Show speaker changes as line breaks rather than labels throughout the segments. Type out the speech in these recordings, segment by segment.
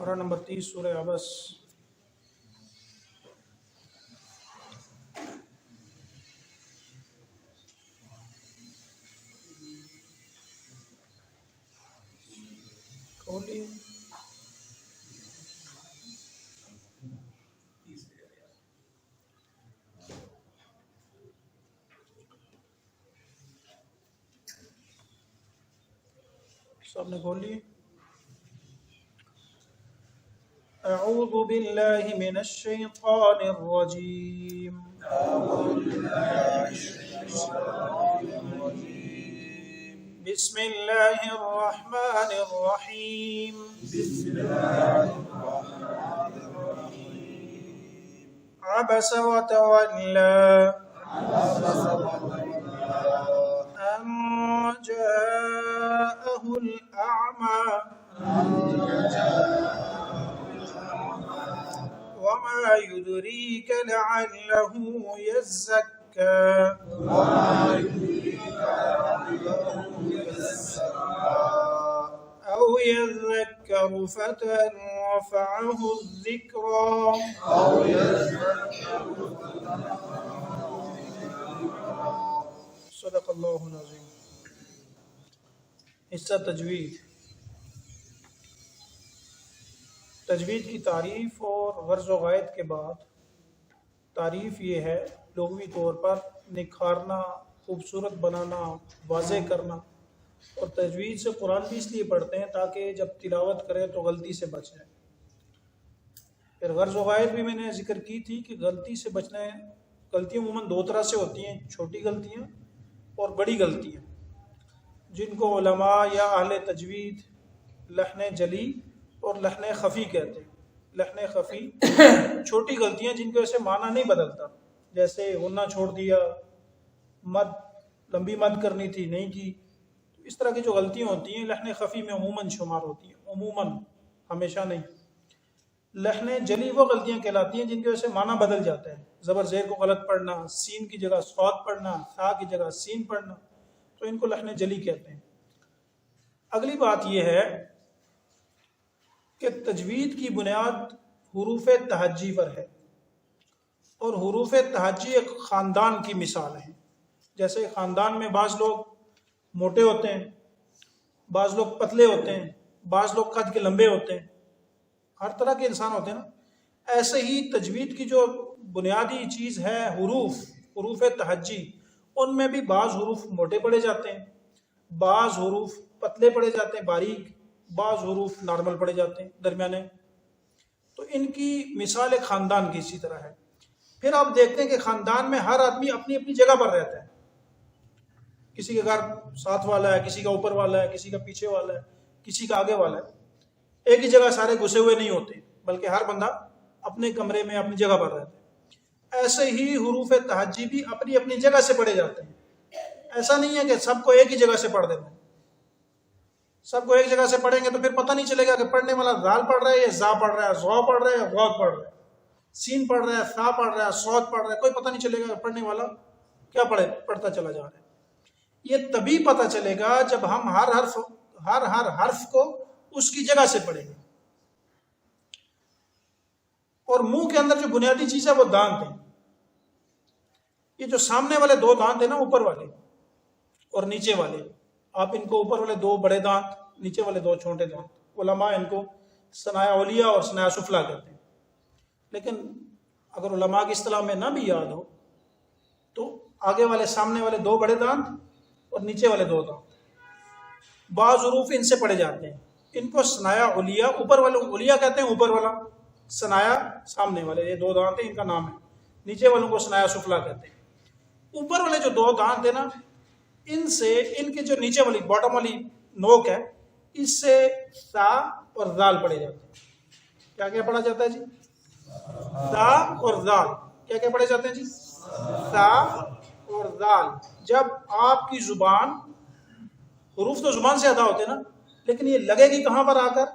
پارہ نمبر 30 سورہ عبس۔ کھولیے سب نے کھول لیے۔ اعوذ باللہ من الشیطان الرجیم۔ بسم اللہ الرحمن الرحیم۔ عبس وتولى أن جاءه الأعمى وما يدريك لعله يزكى أو يذكر فتنفعه الذكرى۔ صدق اللہ العظیم۔ حصہ تجوید۔ تجوید کی تعریف اور غرض و غائط کے بعد تعریف یہ ہے لغوی طور پر نکھارنا، خوبصورت بنانا، واضح کرنا، اور تجوید سے قرآن بھی اس لیے پڑھتے ہیں تاکہ جب تلاوت کریں تو غلطی سے بچ جائیں۔ پھر غرض و غائط بھی میں نے ذکر کی تھی کہ غلطی سے بچنا ہے۔ غلطیاں عموماً دو طرح سے ہوتی ہیں، چھوٹی غلطیاں اور بڑی غلطیاں، جن کو علماء یا اہل تجوید لحن جلی اور لحن خفی کہتے ہیں۔ لحن خفی چھوٹی غلطیاں جن کی وجہ سے معنی نہیں بدلتا، جیسے غنہ چھوڑ دیا، مد لمبی مد کرنی تھی نہیں کی، اس طرح کی جو غلطیاں ہوتی ہیں لحن خفی میں عموماً شمار ہوتی ہیں، عموماً، ہمیشہ نہیں۔ لحن جلی وہ غلطیاں کہلاتی ہیں جن کی وجہ سے معنی بدل جاتا ہے، زبر زیر کو غلط پڑھنا، سین کی جگہ صاد پڑھنا، ثا کی جگہ سین پڑھنا، تو ان کو لحن جلی کہتے ہیں۔ اگلی بات یہ ہے کہ تجوید کی بنیاد حروف تہجی پر ہے، اور حروف تہجی ایک خاندان کی مثال ہے۔ جیسے خاندان میں بعض لوگ موٹے ہوتے ہیں، بعض لوگ پتلے ہوتے ہیں، بعض لوگ قد کے لمبے ہوتے ہیں، ہر طرح کے انسان ہوتے ہیں نا۔ ایسے ہی تجوید کی جو بنیادی چیز ہے حروف تہجی، ان میں بھی بعض حروف موٹے پڑے جاتے ہیں، بعض حروف پتلے پڑے جاتے ہیں باریک، بعض حروف نارمل پڑے جاتے ہیں درمیانے۔ تو ان کی مثال ایک خاندان کی اسی طرح ہے۔ پھر آپ دیکھتے ہیں کہ خاندان میں ہر آدمی اپنی اپنی جگہ پر رہتا ہے، کسی کا گھر ساتھ والا ہے، کسی کا اوپر والا ہے، کسی کا پیچھے والا ہے، کسی کا آگے والا ہے۔ ایک ہی جگہ سارے گھسے ہوئے نہیں ہوتے، بلکہ ہر بندہ اپنے کمرے میں اپنی جگہ پر رہتا ہے۔ ایسے ہی حروف تہجی بھی اپنی اپنی جگہ سے پڑھے جاتے ہیں۔ ایسا نہیں ہے کہ سب کو ایک ہی جگہ سے پڑھ دیتے ہیں۔ سب کو ایک جگہ سے پڑھیں گے تو پھر پتہ نہیں چلے گا کہ پڑھنے والا ذال پڑھ رہا ہے یا زا پڑھ رہا ہے، غا پڑھ رہا ہے یا غوت پڑھ رہا ہے، سین پڑھ رہا ہے، ثا پڑھ رہا ہے، صاد پڑھ رہا ہے، کوئی پتہ نہیں چلے گا کہ پڑھنے والا کیا پڑھتا چلا جا رہا ہے۔ یہ تبھی پتہ چلے گا جب ہم ہر حرف کو اس کی جگہ سے پڑھیں گے۔ اور منہ کے اندر جو بنیادی چیز ہے وہ دانت ہیں۔ یہ جو سامنے والے دو دانت ہیں نا، اوپر والے اور نیچے والے، آپ ان کو اوپر والے دو بڑے دانت، نیچے والے دو چھوٹے دانت، علماء ان کو ثنایا علیہ اور ثنایا سفلی کہتے ہیں۔ لیکن اگر علماء کی اصطلاح میں نہ بھی یاد ہو تو آگے والے سامنے والے دو بڑے دانت اور نیچے والے دو دانت، بعض حروف ان سے پڑھے جاتے ہیں، ان کو ثنایا علیہ، اوپر والے علیہ کہتے ہیں، اوپر والا ثنایا سامنے والے، یہ دو دانت ہیں، ان کا نام ہے۔ نیچے والوں کو ثنایا سفلی کہتے ہیں۔ اوپر والے جو دو دانت ہیں نا، ان سے ان کے جو نیچے والی باٹم والی نوک ہے، اس سے سا اور ذال پڑھے جاتے ہیں۔ کیا کیا پڑھا جاتا ہے جی؟ سا اور ذال۔ کیا کیا پڑھے جاتے ہیں جی؟ سا اور ذال۔ جب آپ کی زبان، حروف تو زبان سے ادا ہوتے ہیں نا، لیکن یہ لگے گی کہاں پر آ کر؟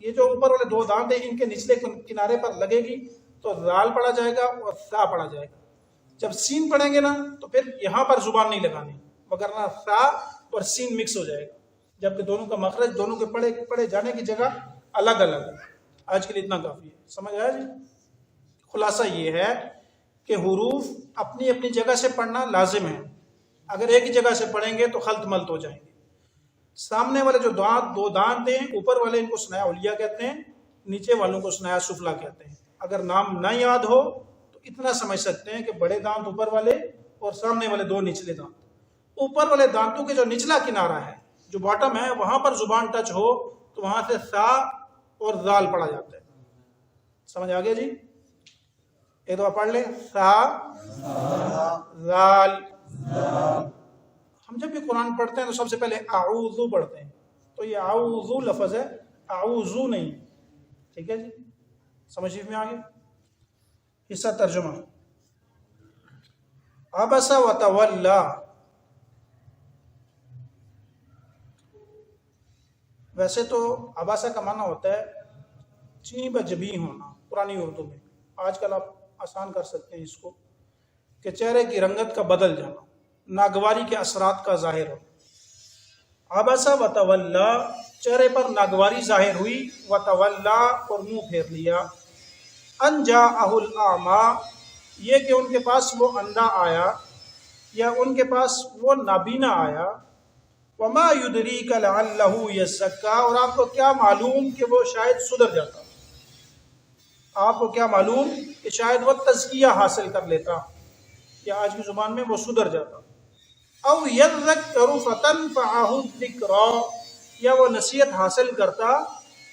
یہ جو اوپر والے دو دانت ہیں ان کے نچلے کنارے پر لگے گی تو ذال پڑھا جائے گا اور سا پڑھا جائے گا۔ جب سین پڑھیں گے نا تو پھر یہاں پر زبان نہیں لگانی، وگرنہ سا اور سین مکس ہو جائے گا، جبکہ دونوں کا مخرج، دونوں کے پڑھے جانے کی جگہ الگ الگ ہے۔ آج کے لیے اتنا کافی ہے. سمجھ آیا جی؟ خلاصہ یہ ہے کہ حروف اپنی اپنی جگہ سے پڑھنا لازم ہے. اگر ایک ہی جگہ سے پڑھیں گے تو خلط ملط ہو جائیں گے. سامنے والے جو دانت دو دانت ہیں، اوپر والے ان کو ثنایا علیہ کہتے ہیں، نیچے والوں کو ثنایا سفلا کہتے ہیں. اگر نام نہ یاد ہو تو اتنا سمجھ سکتے ہیں کہ بڑے دانت اوپر والے اور سامنے والے دو نچلے دانت. اوپر والے دانتوں کے جو نچلا کنارہ ہے، جو باٹم ہے، وہاں پر زبان ٹچ ہو تو وہاں سے سا اور زال پڑھا جاتا ہے. سمجھ آ گیا جی؟ ایک دفعہ پڑھ لیں، سا زال. ہم جب بھی قرآن پڑھتے ہیں تو سب سے پہلے اعوذ پڑھتے ہیں. تو یہ اعوذ لفظ ہے، اعوذ نہیں. ٹھیک ہے جی؟ سمجھ میں آ گیا؟ حصہ ترجمہ. عبس و تولا. ویسے تو عباسہ کا معنی ہوتا ہے چین بجبی ہونا پرانی اردو میں. آج کل آپ آسان کر سکتے ہیں اس کو کہ چہرے کی رنگت کا بدل جانا، ناگواری کے اثرات کا ظاہر ہو. عبسہ و تولا، چہرے پر ناگواری ظاہر ہوئی، و تولا اور منہ پھیر لیا. ان جاءہ الاعمی، یہ کہ ان کے پاس وہ اندھا آیا یا ان کے پاس وہ نابینا آیا. وما یدریک لعلہ یزکا، اور آپ کو کیا معلوم کہ وہ شاید سدھر جاتا. آپ کو کیا معلوم کہ شاید وہ تزکیہ حاصل کر لیتا، یا آج کی زبان میں وہ سدھر جاتا. او یذکر فتنفعہ الذکریٰ، یا وہ نصیحت حاصل کرتا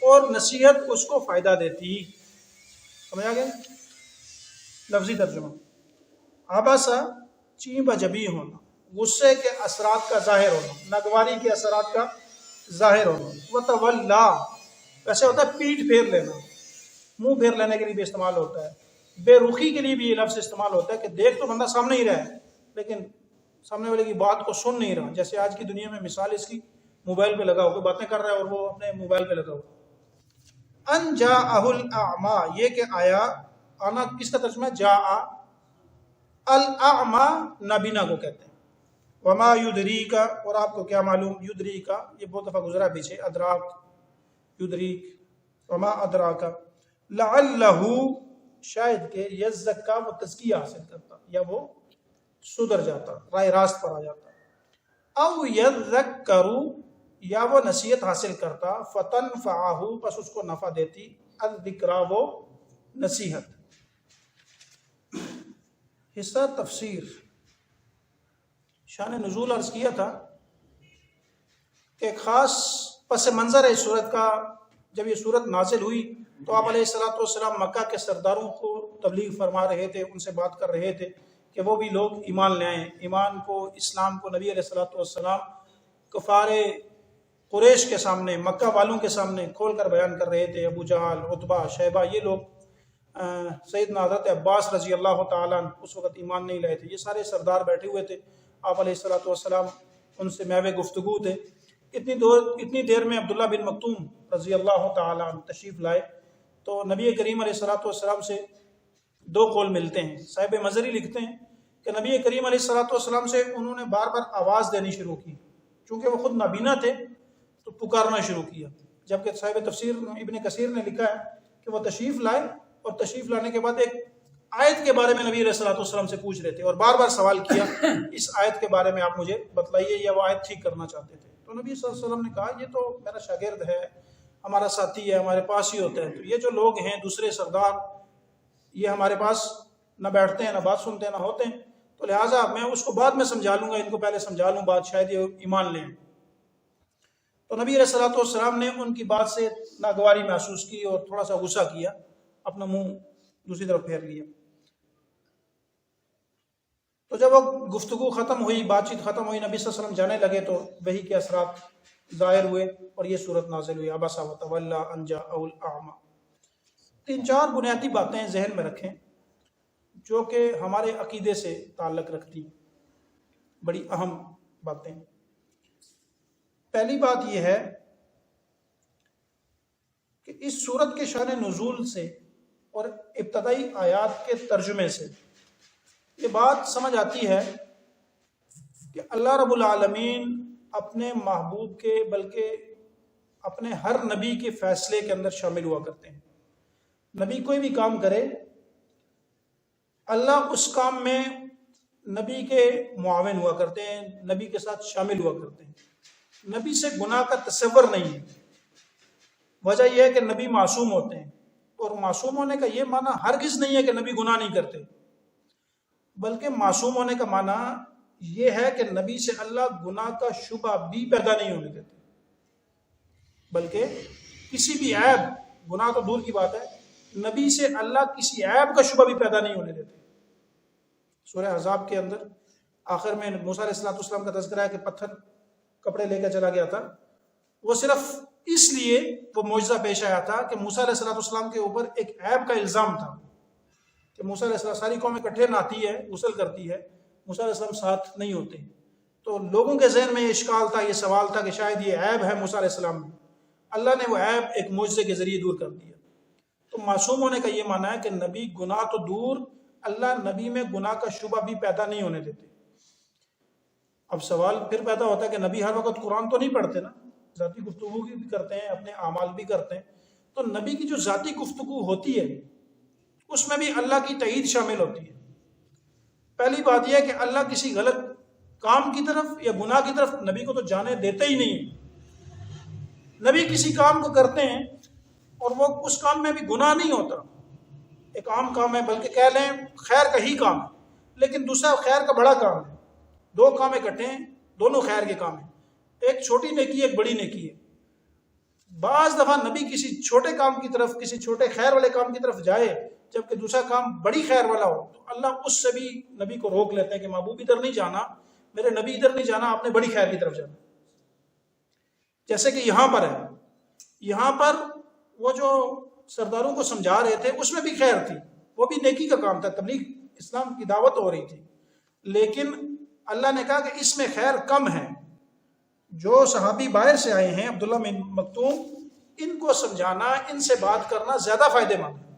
اور نصیحت اس کو فائدہ دیتی. سمجھ آ گیا؟ لفظی ترجمہ. عباسہ چین بجبی ہونا، غصے کے اثرات کا ظاہر ہونا، ناگواری کے اثرات کا ظاہر ہونا. وتولا، ویسے ہوتا ہے پیٹھ پھیر لینا، منہ پھیر لینے کے لیے بھی استعمال ہوتا ہے. بے رخی کے لیے بھی یہ لفظ استعمال ہوتا ہے کہ دیکھ تو بندہ سامنے ہی رہا ہے لیکن سامنے والے کی بات کو سن نہیں رہا. جیسے آج کی دنیا میں مثال اس کی موبائل پہ لگا ہو، کوئی باتیں کر رہا ہے اور وہ اپنے موبائل پہ لگا ہو. ان جاءہ الاعمی، یہ کہ آیا. آنا کس کا ترجمہ ہے؟ جاء. الاعمی نابینا کو کہتے ہیں. وما یدریک، اور آپ کو کیا معلوم. یدریک یہ بہت دفعہ گزرا پیچھے. ادراک، یدریک. وما ادراک لعلہ، شاید کہ یزکا، وہ تزکیہ حاصل کرتا یا وہ سدھر جاتا، راہ راست پر آ جاتا. او یذکر، یا وہ نصیحت حاصل کرتا. فتنفعہ، پس اس کو نفع دیتی. الذکریٰ، وہ نصیحت. حصہ تفسیر. شان نزول عرض کیا تھا کہ ایک خاص پس منظر ہے اس صورت کا. جب یہ صورت نازل ہوئی تو آپ علیہ الصلوۃ والسلام مکہ کے سرداروں کو تبلیغ فرما رہے تھے، ان سے بات کر رہے تھے کہ وہ بھی لوگ ایمان لے آئیں. ایمان کو، اسلام کو نبی علیہ الصلوۃ والسلام کفار قریش کے سامنے، مکہ والوں کے سامنے کھول کر بیان کر رہے تھے. ابو جہل، عتبہ، شیبہ، یہ لوگ سیدنا حضرت عباس رضی اللہ تعالیٰ عنہ اس وقت ایمان نہیں لائے تھے. یہ سارے سردار بیٹھے ہوئے تھے. آپ علیہ الصلوۃ والسلام ان سے میوے گفتگو تھے. اتنی دیر میں عبداللہ بن مکتوم رضی اللہ تعالیٰ عنہ تشریف لائے تو نبی کریم علیہ الصلوۃ والسلام سے دو قول ملتے ہیں. صاحب مظہری لکھتے ہیں کہ نبی کریم علیہ الصلوۃ والسلام سے انہوں نے بار بار آواز دینی شروع کی. چونکہ وہ خود نابینا تھے تو پکارنا شروع کیا. جبکہ صاحب تفسیر ابن کثیر نے لکھا ہے کہ وہ تشریف لائے اور تشریف لانے کے بعد ایک آیت کے بارے میں نبی علیہ الصلوۃ والسلام سے پوچھ رہے تھے اور بار بار سوال کیا اس آیت کے بارے میں آپ مجھے بتلائیے، یا وہ آیت ٹھیک کرنا چاہتے تھے. تو نبی صلی اللہ علیہ وسلم نے کہا یہ تو میرا شاگرد ہے، ہمارا ساتھی ہے، ہمارے پاس ہی ہوتا ہے. تو یہ جو لوگ ہیں دوسرے سردار، یہ ہمارے پاس نہ بیٹھتے ہیں، نہ بات سنتے ہیں، نہ ہوتے ہیں. تو لہٰذا میں اس کو بعد میں سمجھا لوں گا، ان کو پہلے سمجھا لوں، بات شاید یہ ایمان لیں. تو نبی علیہ الصلوۃ والسلام نے ان کی بات سے ناگواری محسوس کی اور تھوڑا سا غصہ کیا، اپنا منہ دوسری طرف پھیر لیا. تو جب وہ گفتگو ختم ہوئی، بات چیت ختم ہوئی، نبی صلی اللہ علیہ وسلم جانے لگے تو وحی کے اثرات ظاہر ہوئے اور یہ صورت نازل ہوئی. عبس وتولی ان جاءہ الاعمی. 3-4 بنیادی باتیں ذہن میں رکھیں جو کہ ہمارے عقیدے سے تعلق رکھتی ہیں، بڑی اہم باتیں. پہلی بات یہ ہے کہ اس صورت کے شان نزول سے اور ابتدائی آیات کے ترجمے سے یہ بات سمجھ آتی ہے کہ اللہ رب العالمین اپنے محبوب کے، بلکہ اپنے ہر نبی کے فیصلے کے اندر شامل ہوا کرتے ہیں. نبی کوئی بھی کام کرے، اللہ اس کام میں نبی کے معاون ہوا کرتے ہیں، نبی کے ساتھ شامل ہوا کرتے ہیں۔ نبی سے گناہ کا تصور نہیں ہے۔ وجہ یہ ہے کہ نبی معصوم ہوتے ہیں، اور معصوم ہونے کا یہ معنی ہرگز نہیں ہے کہ نبی گناہ نہیں کرتے، بلکہ معصوم ہونے کا معنی یہ ہے کہ نبی سے اللہ گناہ کا شبہ بھی پیدا نہیں ہونے دیتے، بلکہ کسی بھی عیب، گناہ تو دور کی بات ہے، نبی سے اللہ کسی عیب کا شبہ بھی پیدا نہیں ہونے دیتے۔ سورہ احزاب کے اندر آخر میں موسیٰ علیہ السلام کا تذکرہ ہے کہ پتھر کپڑے لے کر چلا گیا تھا، وہ صرف اس لیے وہ معجزہ پیش آیا تھا کہ موسیٰ علیہ السلام کے اوپر ایک عیب کا الزام تھا کہ موسیٰ علیہ السلام، ساری قوم اکٹھے نہاتی ہے، غسل کرتی ہے، موسیٰ علیہ السلام ساتھ نہیں ہوتے، تو لوگوں کے ذہن میں یہ اشکال تھا، یہ سوال تھا کہ شاید یہ عیب ہے موسیٰ علیہ السلام میں۔ اللہ نے وہ عیب ایک معجزے کے ذریعے دور کر دیا۔ تو معصوم ہونے کا یہ معنی ہے کہ نبی گناہ تو دور، اللہ نبی میں گناہ کا شبہ بھی پیدا نہیں ہونے دیتے۔ اب سوال پھر پیدا ہوتا ہے کہ نبی ہر وقت قرآن تو نہیں پڑھتے نا، ذاتی گفتگو بھی کرتے ہیں، اپنے اعمال بھی کرتے ہیں، تو نبی کی جو ذاتی گفتگو ہوتی ہے اس میں بھی اللہ کی تائید شامل ہوتی ہے۔ پہلی بات یہ ہے کہ اللہ کسی غلط کام کی طرف یا گناہ کی طرف نبی کو تو جانے دیتے ہی نہیں ہے۔ نبی کسی کام کو کرتے ہیں اور وہ اس کام میں بھی گناہ نہیں ہوتا، ایک عام کام ہے، بلکہ کہہ لیں خیر کا ہی کام ہے، لیکن دوسرا خیر کا بڑا کام ہے، دو کام اکٹھے ہیں، دونوں خیر کے کام ہیں، ایک چھوٹی نیکی ایک بڑی نیکی ہے۔ بعض دفعہ نبی کسی چھوٹے کام کی طرف، کسی چھوٹے خیر والے کام کی طرف جائے، جبکہ دوسرا کام بڑی خیر والا ہو، تو اللہ اس سے بھی نبی کو روک لیتے ہیں کہ محبوب ادھر نہیں جانا، میرے نبی ادھر نہیں جانا، آپ نے بڑی خیر کی طرف جانا۔ جیسے کہ یہاں پر ہے، یہاں پر وہ جو سرداروں کو سمجھا رہے تھے اس میں بھی خیر تھی، وہ بھی نیکی کا کام تھا، تبلیغ اسلام کی دعوت ہو رہی تھی، لیکن اللہ نے کہا کہ اس میں خیر کم ہے۔ جو صحابی باہر سے آئے ہیں، عبداللہ بن مکتوم، ان کو سمجھانا، ان سے بات کرنا زیادہ فائدہ مند ہے۔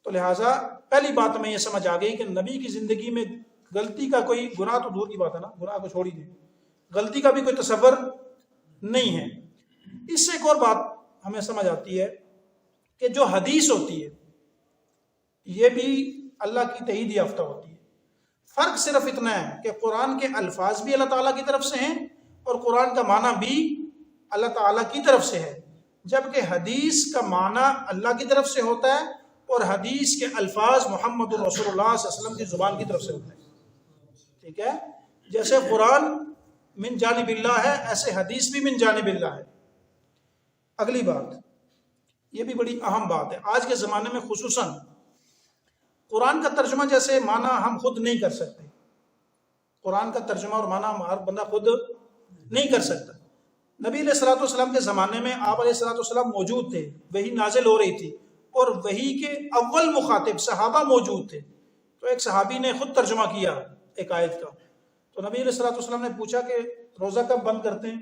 تو لہٰذا پہلی بات ہمیں یہ سمجھ آ گئی کہ نبی کی زندگی میں غلطی کا کوئی، گناہ تو دور کی بات ہے نا، گناہ کو چھوڑ ہی دیں، غلطی کا بھی کوئی تصور نہیں ہے۔ اس سے ایک اور بات ہمیں سمجھ آتی ہے کہ جو حدیث ہوتی ہے یہ بھی اللہ کی تائید یافتہ ہوتی ہے۔ فرق صرف اتنا ہے کہ قرآن کے الفاظ بھی اللہ تعالیٰ کی طرف سے ہیں اور قرآن کا معنی بھی اللہ تعالیٰ کی طرف سے ہے، جبکہ حدیث کا معنی اللہ کی طرف سے ہوتا ہے اور حدیث کے الفاظ محمد رسول اللہ صلی اللہ علیہ وسلم کی زبان کی طرف سے ہوتے ہیں۔ ٹھیک ہے، جیسے قرآن من جانب اللہ ہے، ایسے حدیث بھی من جانب اللہ ہے۔ اگلی بات، یہ بھی بڑی اہم بات ہے، آج کے زمانے میں خصوصاً قرآن کا ترجمہ جیسے معنی ہم خود نہیں کر سکتے، قرآن کا ترجمہ اور معنی ہر بندہ خود نہیں کر سکتا۔ نبی علیہ الصلوۃ والسلام کے زمانے میں آپ علیہ الصلوۃ والسلام موجود تھے، وحی نازل ہو رہی تھی، اور وحی کے اول مخاطب صحابہ موجود تھے، تو ایک صحابی نے خود ترجمہ کیا ایک آیت کا۔ تو نبی علیہ الصلوۃ والسلام نے پوچھا کہ روزہ کب بند کرتے ہیں؟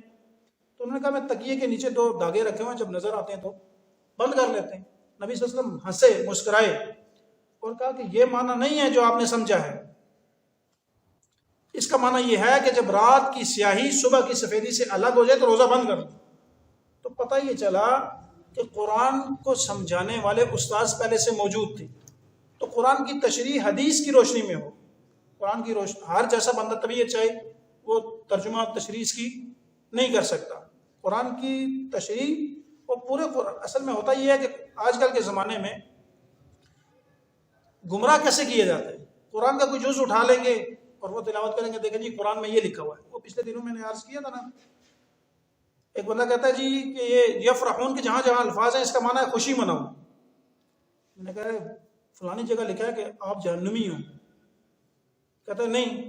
تو انہوں نے کہا میں تکیے کے نیچے 2 دھاگے رکھے ہوئے ہیں، جب نظر آتے ہیں تو بند کر لیتے ہیں۔ نبی صلی اللہ علیہ وسلم ہنسے، مسکرائے اور کہا کہ یہ معنی نہیں ہے جو آپ نے سمجھا ہے، اس کا معنی یہ ہے کہ جب رات کی سیاہی صبح کی سفیدی سے الگ ہو جائے تو روزہ بند کر دو۔ تو پتہ یہ چلا کہ قرآن کو سمجھانے والے استاذ پہلے سے موجود تھے، تو قرآن کی تشریح حدیث کی روشنی میں ہو، قرآن کی روشنی، ہر جیسا بندہ طبیعت چاہے وہ ترجمہ تشریح کی نہیں کر سکتا۔ قرآن کی تشریح وہ پورے قرآن، اصل میں ہوتا یہ ہے کہ آج کل کے زمانے میں گمراہ کیسے کیے جاتے ہیں، قرآن کا کوئی جز اٹھا لیں گے اور وہ تلاوت کریں گے، دیکھیں جی قرآن میں یہ لکھا ہوا ہے۔ وہ پچھلے دنوں میں نے عرض کیا تھا نا، ایک بندہ کہتا ہے جی کہ یہ یفرحون کے جہاں جہاں الفاظ ہیں اس کا معنی ہے خوشی مناؤ۔ میں نے کہا فلانی جگہ لکھا ہے کہ آپ جہنمی ہو، کہتا ہے نہیں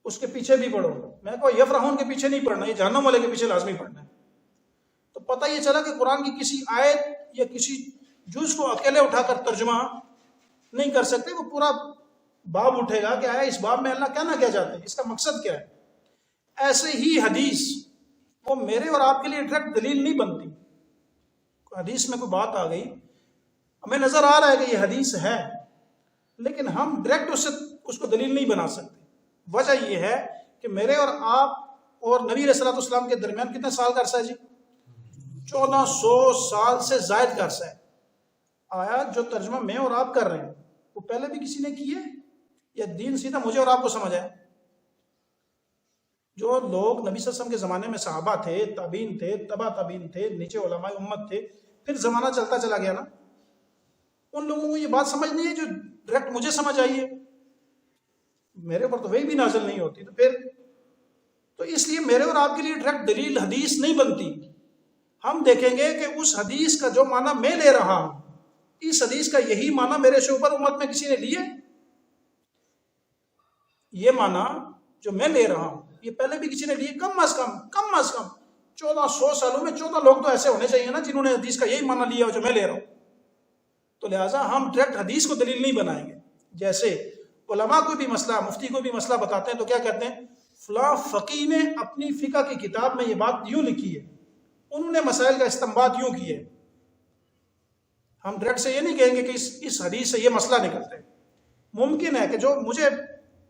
اس کے پیچھے بھی پڑھو۔ میں کہا یفرحون کے پیچھے نہیں پڑھنا، یہ جہنم والے کے پیچھے لازمی پڑھنا ہے۔ تو پتہ یہ چلا کہ قرآن کی کسی آیت یا کسی جز کو اکیلے اٹھا کر ترجمہ نہیں کر سکتے، وہ پورا باب اٹھے گا کہ آیا اس باب میں اللہ کہنا کیا چاہتے ہیں، اس کا مقصد کیا ہے۔ ایسے ہی حدیث وہ میرے اور آپ کے لیے ڈائریکٹ دلیل نہیں بنتی۔ حدیث میں کوئی بات آ گئی، ہمیں نظر آ رہا ہے کہ یہ حدیث ہے، لیکن ہم ڈائریکٹ اس کو دلیل نہیں بنا سکتے۔ وجہ یہ ہے کہ میرے اور آپ اور نبی علیہ الصلوۃ والسلام کے درمیان کتنے سال کا عرصہ ہے جی؟ 1400 سال سے زائد کا عرصہ ہے۔ آیا جو ترجمہ میں اور آپ کر رہے ہیں وہ پہلے بھی کسی نے کی ہے یا دین سیدھا مجھے اور آپ کو سمجھ آئے؟ جو لوگ نبی صلی اللہ علیہ وسلم کے زمانے میں صحابہ تھے، تابعین تھے، تبا تابعین تھے، نیچے علماء امت تھے، پھر زمانہ چلتا چلا گیا نا، ان لوگوں کو یہ بات سمجھ نہیں ہے جو ڈائریکٹ مجھے سمجھ آئی ہے، میرے اوپر تو وہی بھی نازل نہیں ہوتی، تو پھر تو اس لیے میرے اور آپ کے لیے ڈائریکٹ دلیل حدیث نہیں بنتی. ہم دیکھیں گے کہ اس حدیث کا جو معنی میں لے رہا ہوں، اس حدیث کا یہی معنی میرے سے اوپر امت میں کسی نے لیے؟ یہ معنی جو میں لے رہا ہوں یہ پہلے بھی کسی نے لیے؟ کم از کم 1400 سالوں میں 14 لوگ تو ایسے ہونے چاہیے نا جنہوں نے حدیث کا یہی معنی لیا جو میں لے رہا ہوں. تو لہٰذا ہم ڈائریکٹ حدیث کو دلیل نہیں بنائیں گے. جیسے علماء کو بھی مسئلہ، مفتی کو بھی مسئلہ بتاتے ہیں تو کیا کہتے ہیں، فلاں فقی نے اپنی فقہ کی کتاب میں یہ بات یوں لکھی ہے، انہوں نے مسائل کا استنباط یوں کی ہے. ہم ڈائریکٹ سے یہ نہیں کہیں گے کہ اس حدیث سے یہ مسئلہ نکلتا ہے. ممکن ہے کہ جو مجھے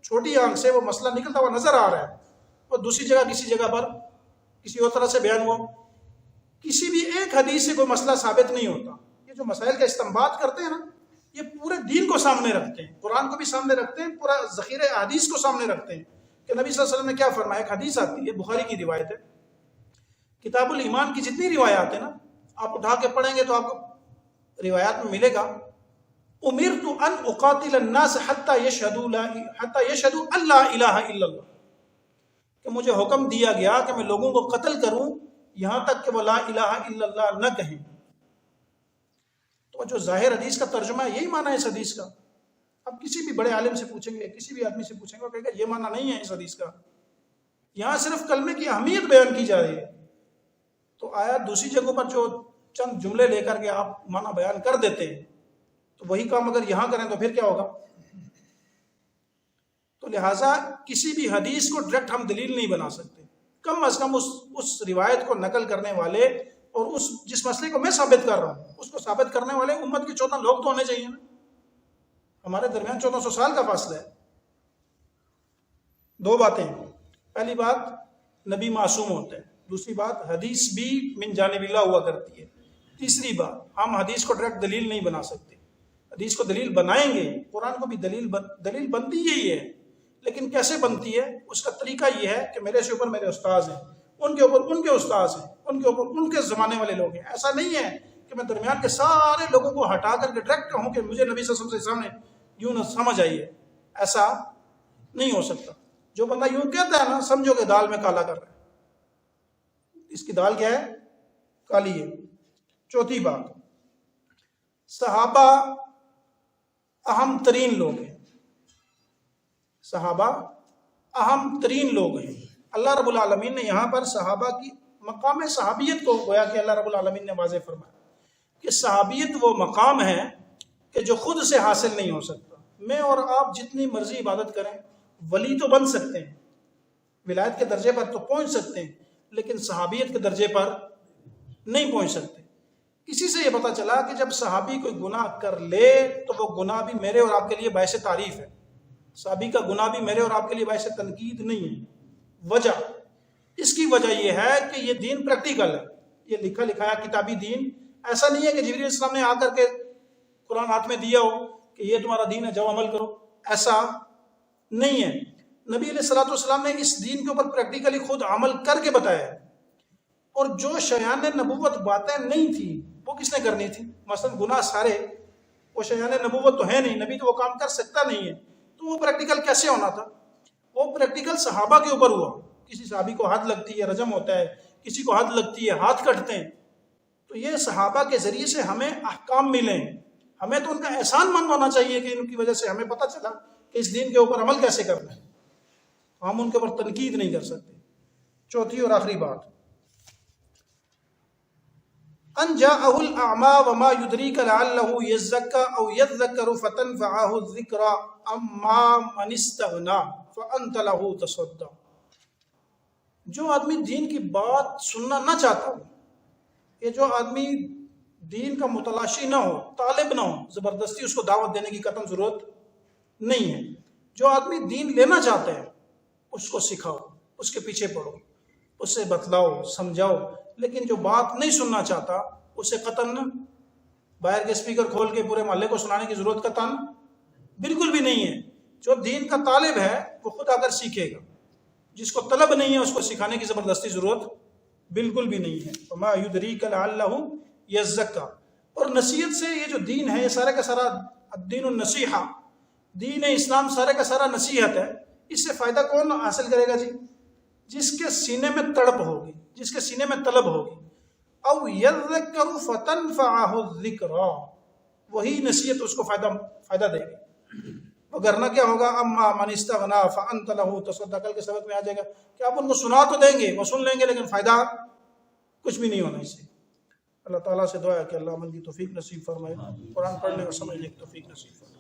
چھوٹی آنکھ سے وہ مسئلہ نکلتا ہوا نظر آ رہا ہے وہ دوسری جگہ کسی جگہ پر کسی اور طرح سے بیان ہوا. کسی بھی ایک حدیث سے کوئی مسئلہ ثابت نہیں ہوتا. یہ جو مسائل کا استنباط کرتے ہیں نا، یہ پورے دین کو سامنے رکھتے ہیں، قرآن کو بھی سامنے رکھتے ہیں، پورا ذخیرہ احادیث کو سامنے رکھتے ہیں کہ نبی صلی اللہ علیہ وسلم نے کیا فرمایا. ایک حدیث آتی ہے، بخاری کی روایت ہے، کتاب الایمان کی جتنی روایات ہیں نا آپ اٹھا کے پڑھیں گے تو آپ کو روایات میں ملے گا، امرت ان اقاتل الناس حتی یشہدوا ان لا الہ الا اللہ، کہ مجھے حکم دیا گیا کہ میں لوگوں کو قتل کروں یہاں تک کہ وہ لا الہ الا اللہ نہ کہیں. تو جو ظاہر حدیث کا ترجمہ ہے یہی معنی ہے اس حدیث کا. اب کسی بھی بڑے عالم سے پوچھیں گے، کسی بھی آدمی سے پوچھیں گے، وہ کہے گا یہ معنی نہیں ہے اس حدیث کا. یہاں صرف کلمے کی اہمیت بیان کی جا رہی ہے. تو آیا دوسری جگہوں پر جو چند جملے لے کر کے آپ معنی بیان کر دیتے ہیں تو وہی کام اگر یہاں کریں تو پھر کیا ہوگا؟ تو لہٰذا کسی بھی حدیث کو ڈائریکٹ ہم دلیل نہیں بنا سکتے. کم از کم اس روایت کو نقل کرنے والے اور جس مسئلے کو میں ثابت کر رہا ہوں اس کو ثابت کرنے والے امت کے 14 لوگ تو ہونے چاہیے نا. ہمارے درمیان 1400 سال کا فاصلہ ہے. دو باتیں، پہلی بات نبی معصوم ہوتے ہیں، دوسری بات حدیث بھی من جانب اللہ ہوا کرتی ہے، تیسری بات ہم حدیث کو ڈائریکٹ دلیل نہیں بنا سکتے. حدیث کو دلیل بنائیں گے، قرآن کو بھی دلیل بنتی یہی ہے، لیکن کیسے بنتی ہے اس کا طریقہ یہ ہے کہ میرے سے اوپر میرے استاذ ہیں، ان کے اوپر ان کے استاذ ہیں، ان کے اوپر ان کے زمانے والے لوگ ہیں. ایسا نہیں ہے کہ میں درمیان کے سارے لوگوں کو ہٹا کر کے ڈائریکٹ کہوں کہ مجھے نبی صلی اللہ علیہ وسلم سے سامنے یوں نہ سمجھ آئیے. ایسا نہیں ہو سکتا. جو بندہ یوں کہتا ہے نا سمجھو کہ دال میں کالا کر رہا ہے. اس کی دال کیا ہے؟ کالی ہے. چوتھی بات، صحابہ اہم ترین لوگ ہیں. صحابہ اہم ترین لوگ ہیں. اللہ رب العالمین نے یہاں پر صحابہ کی مقام صحابیت کو گویا کہ اللہ رب العالمین نے واضح فرمایا کہ صحابیت وہ مقام ہے کہ جو خود سے حاصل نہیں ہو سکتا. میں اور آپ جتنی مرضی عبادت کریں، ولی تو بن سکتے ہیں، ولایت کے درجے پر تو پہنچ سکتے ہیں، لیکن صحابیت کے درجے پر نہیں پہنچ سکتے. اسی سے یہ پتہ چلا کہ جب صحابی کوئی گناہ کر لے تو وہ گناہ بھی میرے اور آپ کے لیے باعث تعریف ہے. صحابی کا گناہ بھی میرے اور آپ کے لیے باعث تنقید نہیں ہے. وجہ، اس کی وجہ یہ ہے کہ یہ دین پریکٹیکل ہے، یہ لکھا لکھایا کتابی دین. ایسا نہیں ہے کہ جبریل السلام نے آ کر کے قرآن ہاتھ میں دیا ہو کہ یہ تمہارا دین ہے جاؤ عمل کرو. ایسا نہیں ہے. نبی علیہ الصلوۃ والسلام نے اس دین کے اوپر پریکٹیکلی خود عمل کر کے بتایا ہے. اور جو شیان نبوت باتیں نہیں تھی وہ کس نے کرنی تھی؟ مثلا گناہ سارے، وہ شیان نبوت تو ہے نہیں، نبی تو وہ کام کر سکتا نہیں ہے، تو وہ پریکٹیکل کیسے ہونا تھا؟ وہ پریکٹیکل صحابہ کے اوپر ہوا. کسی صحابی کو حد لگتی ہے رجم ہوتا ہے، کسی کو حد لگتی ہے ہاتھ کٹتے ہیں. تو یہ صحابہ کے ذریعے سے ہمیں احکام ملیں. ہمیں تو ان کا احسان مند ہونا چاہیے کہ ان کی وجہ سے ہمیں پتہ چلا کہ اس دین کے اوپر عمل کیسے کرنا ہے. ہم ان کے اوپر تنقید نہیں کر سکتے. چوتھی اور آخری بات، ان جاءہ الاعمى وما يدريك لعله يزكى او يذكر فتنفعه الذكرى اما من استغنى فانت له تصدى. جو آدمی دین کی بات سننا نہ چاہتا ہو، یہ جو آدمی دین کا متلاشی نہ ہو، طالب نہ ہو، زبردستی اس کو دعوت دینے کی قطعاً ضرورت نہیں ہے. جو آدمی دین لینا چاہتا ہے اس کو سکھاؤ، اس کے پیچھے پڑھو، اسے بتلاؤ، سمجھاؤ. لیکن جو بات نہیں سننا چاہتا اسے قطعاً باہر کے اسپیکر کھول کے پورے محلے کو سنانے کی ضرورت کا تن بالکل بھی نہیں ہے. جو دین کا طالب ہے وہ خود آ کر سیکھے گا. جس کو طلب نہیں ہے اس کو سکھانے کی زبردستی ضرورت بالکل بھی نہیں ہے. وما یدریک لعلہ یزکا. اور نصیحت سے یہ جو دین ہے یہ سارا کا سارا الدین النصیحہ، دین اسلام سارا کا سارا نصیحت ہے. اس سے فائدہ کون حاصل کرے گا جی؟ جس کے سینے میں تڑپ ہوگی، جس کے سینے میں طلب ہوگی. او یذکر فتنفعہ الذکریٰ، وہی نصیحت اس کو فائدہ دے گی. وگرنہ کیا ہوگا؟ اما من استغنا فانت لہ تصدی. کل کے سبق میں آ جائے گا کہ آپ ان کو سنا تو دیں گے، وہ سن لیں گے، لیکن فائدہ کچھ بھی نہیں ہونا اس سے. اللہ تعالیٰ سے دعا ہے کہ اللہ عمل کی توفیق نصیب فرمائے، قرآن پڑھنے اور سمجھنے کی توفیق نصیب فرمائے.